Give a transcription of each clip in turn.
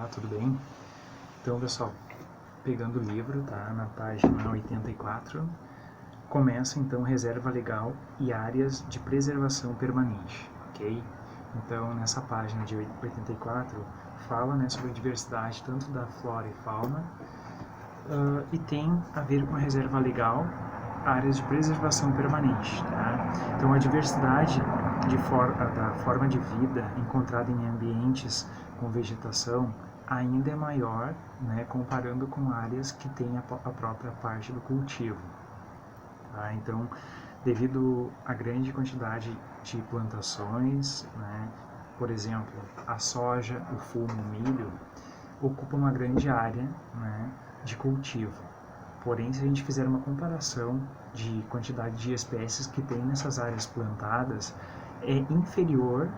Olá, tudo bem? Então, pessoal, pegando o livro, tá? Na página 84, começa então reserva legal e áreas de preservação permanente, ok? Então, nessa página de 84, fala, né, sobre a diversidade tanto da flora e fauna e tem a ver com a reserva legal, áreas de preservação permanente, tá? Então, a diversidade da forma de vida encontrada em ambientes com vegetação ainda é maior, né, comparando com áreas que têm a própria parte do cultivo. Tá? Então, devido à grande quantidade de plantações, né, por exemplo, a soja, o fumo, o milho, ocupam uma grande área, né, de cultivo. Porém, se a gente fizer uma comparação de quantidade de espécies que tem nessas áreas plantadas, é inferior,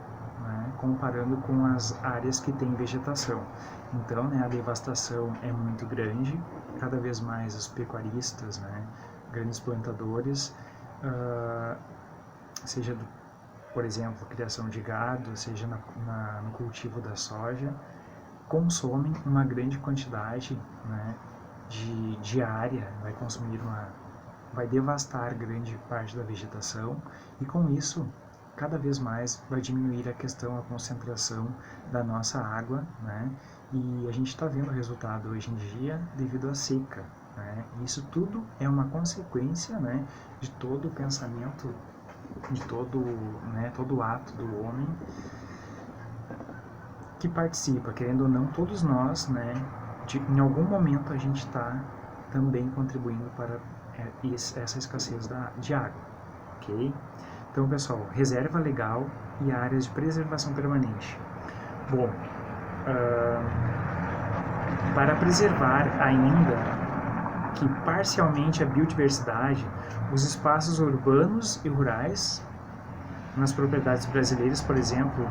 né, comparando com as áreas que têm vegetação. Então, né, a devastação é muito grande, cada vez mais os pecuaristas, né, grandes plantadores, seja, por exemplo, criação de gado, seja no cultivo da soja, consomem uma grande quantidade, né, de área, vai devastar grande parte da vegetação e com isso cada vez mais vai diminuir a concentração da nossa água, né? E a gente está vendo o resultado hoje em dia devido à seca, né? Isso tudo é uma consequência, né, de todo o pensamento, de todo o ato do homem que participa, querendo ou não, todos nós, né, em algum momento a gente está também contribuindo para essa escassez de água, ok? Então, pessoal, reserva legal e áreas de preservação permanente. Bom, para preservar ainda que parcialmente a biodiversidade, os espaços urbanos e rurais, nas propriedades brasileiras, por exemplo,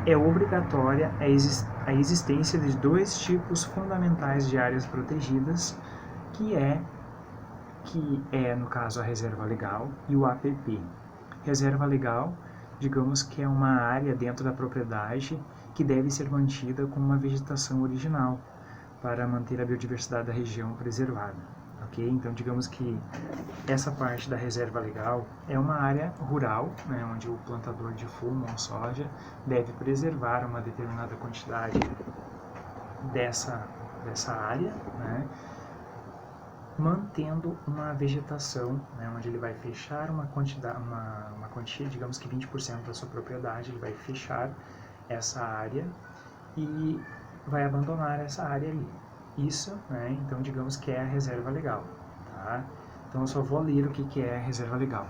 é obrigatória a existência de dois tipos fundamentais de áreas protegidas, que é, no caso, a reserva legal e o APP. Reserva legal, digamos que é uma área dentro da propriedade que deve ser mantida com uma vegetação original para manter a biodiversidade da região preservada. Okay? Então, digamos que essa parte da reserva legal é uma área rural, né, onde o plantador de fumo ou soja deve preservar uma determinada quantidade dessa área, né, mantendo uma vegetação, né, onde ele vai fechar uma quantia, digamos que 20% da sua propriedade, ele vai fechar essa área e vai abandonar essa área ali. Isso, né, então digamos que é a reserva legal, tá? Então eu só vou ler o que é a reserva legal.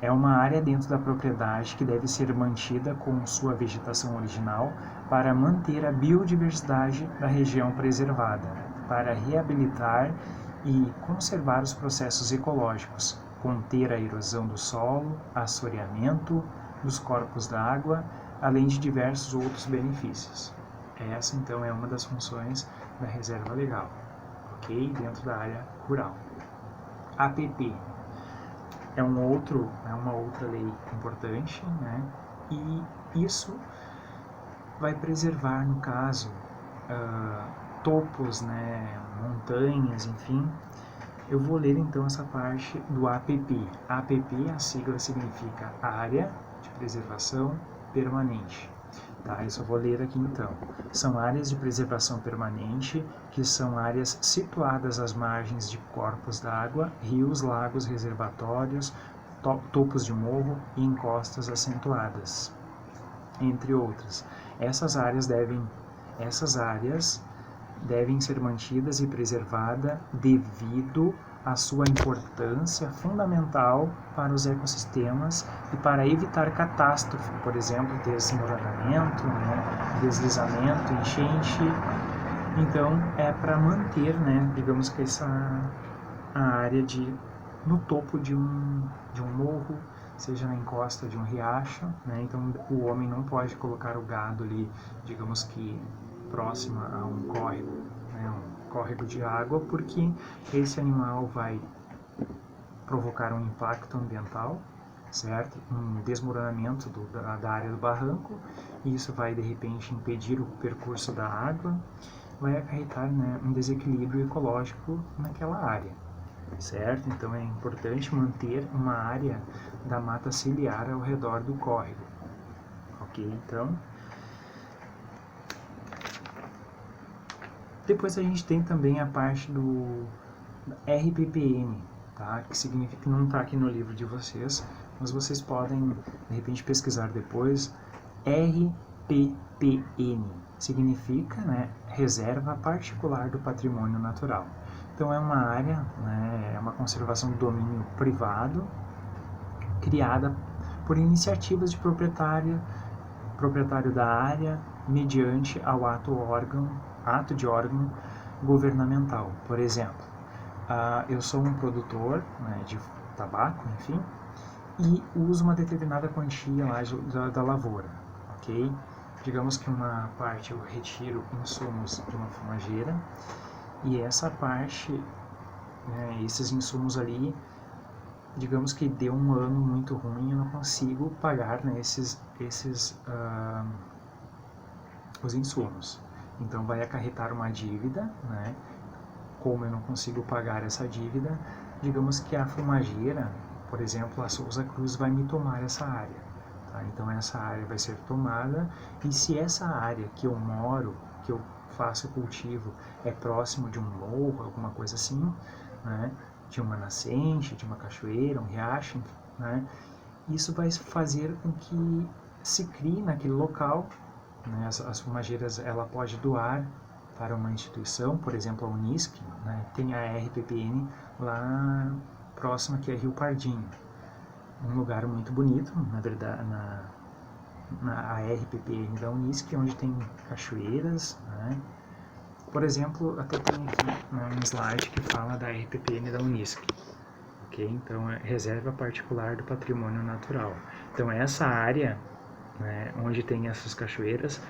É uma área dentro da propriedade que deve ser mantida com sua vegetação original para manter a biodiversidade da região preservada, para reabilitar e conservar os processos ecológicos, conter a erosão do solo, assoreamento dos corpos d'água, além de diversos outros benefícios. Essa, então, é uma das funções da reserva legal, ok? Dentro da área rural. APP é uma outra lei importante, né? E isso vai preservar, no caso, topos, né, montanhas, enfim. Eu vou ler então essa parte do APP. APP, a sigla significa Área de Preservação Permanente. Tá, eu só vou ler aqui então. São áreas de preservação permanente, que são áreas situadas às margens de corpos d'água, rios, lagos, reservatórios, topos de morro e encostas acentuadas, entre outras. Essas áreas devem ser mantidas e preservadas devido à sua importância fundamental para os ecossistemas e para evitar catástrofe, por exemplo, desmoronamento, né, deslizamento, enchente. Então, é para manter, né, digamos que a área no topo de um morro, seja na encosta de um riacho, né? Então o homem não pode colocar o gado ali, digamos que próxima a um córrego, né? Um córrego de água, porque esse animal vai provocar um impacto ambiental, certo? Um desmoronamento da área do barranco, e isso vai de repente impedir o percurso da água vai acarretar, né, um desequilíbrio ecológico naquela área, certo? Então é importante manter uma área da mata ciliar ao redor do córrego, ok? Então, depois a gente tem também a parte do RPPN, tá? Que significa que não está aqui no livro de vocês, mas vocês podem, de repente, pesquisar depois. RPPN significa, né, Reserva Particular do Patrimônio Natural. Então é uma área, né, é uma conservação do domínio privado, criada por iniciativas de proprietário da área, mediante ao ato de órgão governamental. Por exemplo, eu sou um produtor, né, de tabaco, enfim, e uso uma determinada quantia lá da lavoura, ok? Digamos que uma parte eu retiro insumos de uma fumageira e essa parte, né, esses insumos ali, digamos que deu um ano muito ruim, eu não consigo pagar, né, os insumos. Então vai acarretar uma dívida, né? Como eu não consigo pagar essa dívida, digamos que a fumageira, por exemplo, a Souza Cruz vai me tomar essa área. Tá? Então essa área vai ser tomada, e se essa área que eu moro, que eu faço cultivo, é próximo de um morro, alguma coisa assim, né? De uma nascente, de uma cachoeira, um riacho, né? Isso vai fazer com que se crie naquele local, né? As fumageiras, ela pode doar para uma instituição, por exemplo a Unisc, né? Tem a RPPN lá próxima, que é Rio Pardinho, um lugar muito bonito, na verdade, na RPPN da Unisc, onde tem cachoeiras, né? Por exemplo, até tem aqui, né, um slide que fala da RPPN da Unisc, ok? Então é Reserva Particular do Patrimônio Natural. Então essa área, né, onde tem essas cachoeiras,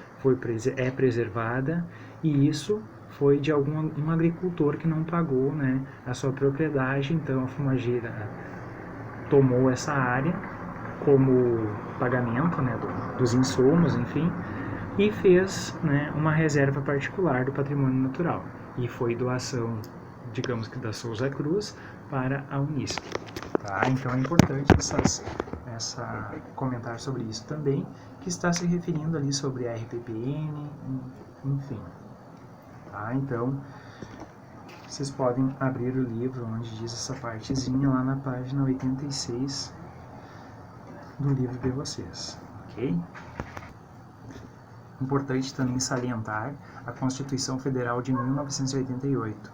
é preservada, e isso foi de um agricultor que não pagou, né, a sua propriedade. Então a fumageira tomou essa área como pagamento, né, dos insumos, enfim, e fez, né, uma reserva particular do patrimônio natural. E foi doação, digamos que da Souza Cruz, para a Unisc. Tá? Então é importante comentar sobre isso também, que está se referindo ali sobre a RPPN, enfim. Tá? Então, vocês podem abrir o livro onde diz essa partezinha lá na página 86 do livro de vocês, ok? Importante também salientar a Constituição Federal de 1988.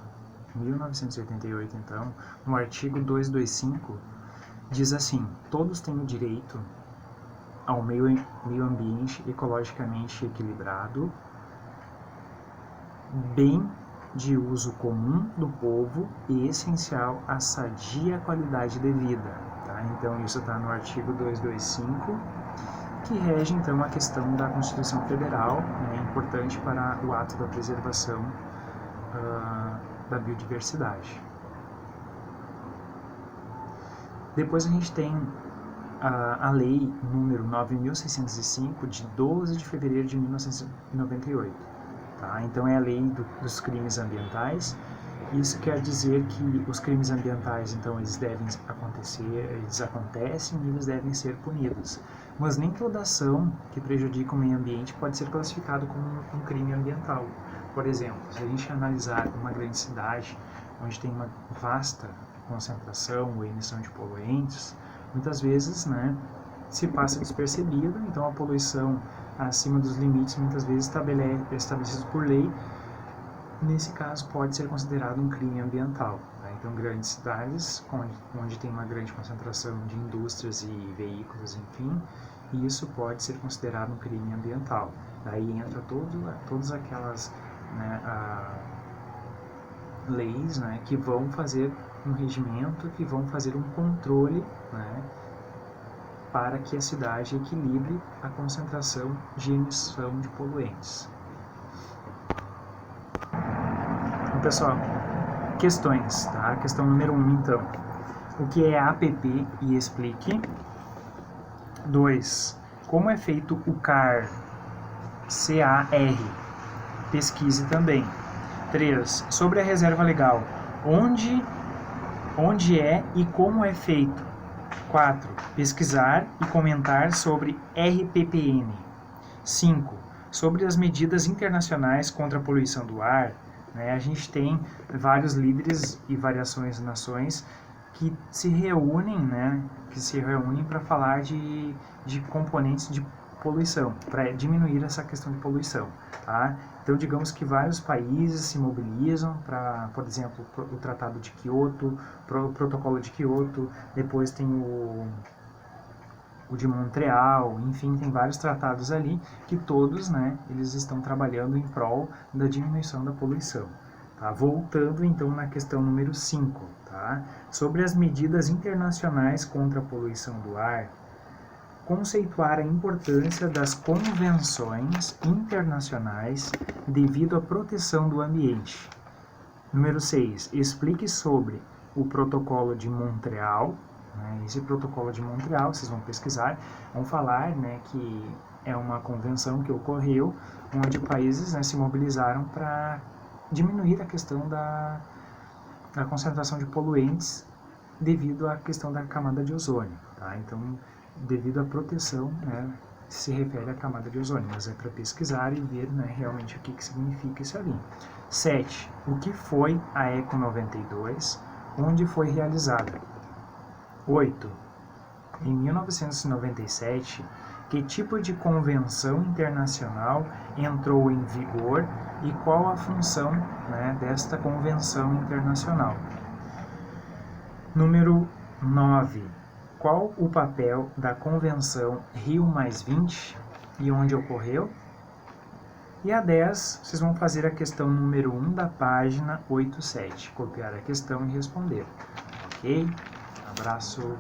1988, então, no artigo 225, diz assim: todos têm o direito ao meio ambiente ecologicamente equilibrado, bem de uso comum do povo e essencial à sadia qualidade de vida. Tá? Então isso está no artigo 225, que rege então a questão da Constituição Federal, né, importante para o ato da preservação da biodiversidade. Depois a gente tem a lei número 9.605, de 12 de fevereiro de 1998. Tá? Então é a lei dos crimes ambientais. Isso quer dizer que os crimes ambientais, então, eles devem acontecer, eles acontecem e eles devem ser punidos. Mas nem toda ação que prejudica o meio ambiente pode ser classificado como um crime ambiental. Por exemplo, se a gente analisar uma grande cidade onde tem uma vasta concentração ou emissão de poluentes, muitas vezes, né, se passa despercebido. Então a poluição acima dos limites, muitas vezes estabelecidos por lei, nesse caso pode ser considerado um crime ambiental. Tá? Então grandes cidades onde tem uma grande concentração de indústrias e veículos, enfim, isso pode ser considerado um crime ambiental. Daí entra todas aquelas, né, leis, né, que vão fazer um regimento, que vão fazer um controle, né, para que a cidade equilibre a concentração de emissão de poluentes. Então, pessoal, questões, tá? Questão número 1, então. O que é APP e explique. 2. Como é feito o CAR? CAR. Pesquise também. 3. Sobre a reserva legal, onde é e como é feito. 4. Pesquisar e comentar sobre RPPN. 5. Sobre as medidas internacionais contra a poluição do ar, né, a gente tem vários líderes e variações de nações que se reúnem, para falar de componentes de poluição, para diminuir essa questão de poluição, tá? Então, digamos que vários países se mobilizam para, por exemplo, o Tratado de Kyoto, o Protocolo de Kyoto, depois tem o de Montreal, enfim, tem vários tratados ali que todos, né, eles estão trabalhando em prol da diminuição da poluição. Tá? Voltando, então, na questão número 5, tá? Sobre as medidas internacionais contra a poluição do ar, conceituar a importância das convenções internacionais devido à proteção do ambiente. Número 6, explique sobre o Protocolo de Montreal. Esse Protocolo de Montreal, vocês vão pesquisar, vão falar, né, que é uma convenção que ocorreu onde países, né, se mobilizaram para diminuir a questão da concentração de poluentes devido à questão da camada de ozônio. Tá? Então, devido à proteção, né, se refere à camada de ozônio, mas é para pesquisar e ver, né, realmente o que significa isso ali. 7. O que foi a Eco 92? Onde foi realizada? 8. Em 1997, que tipo de convenção internacional entrou em vigor e qual a função, né, desta convenção internacional? Número 9. Qual o papel da Convenção Rio+20 e onde ocorreu? E a 10, vocês vão fazer a questão número 1 da página 87, copiar a questão e responder. Ok? Abraço.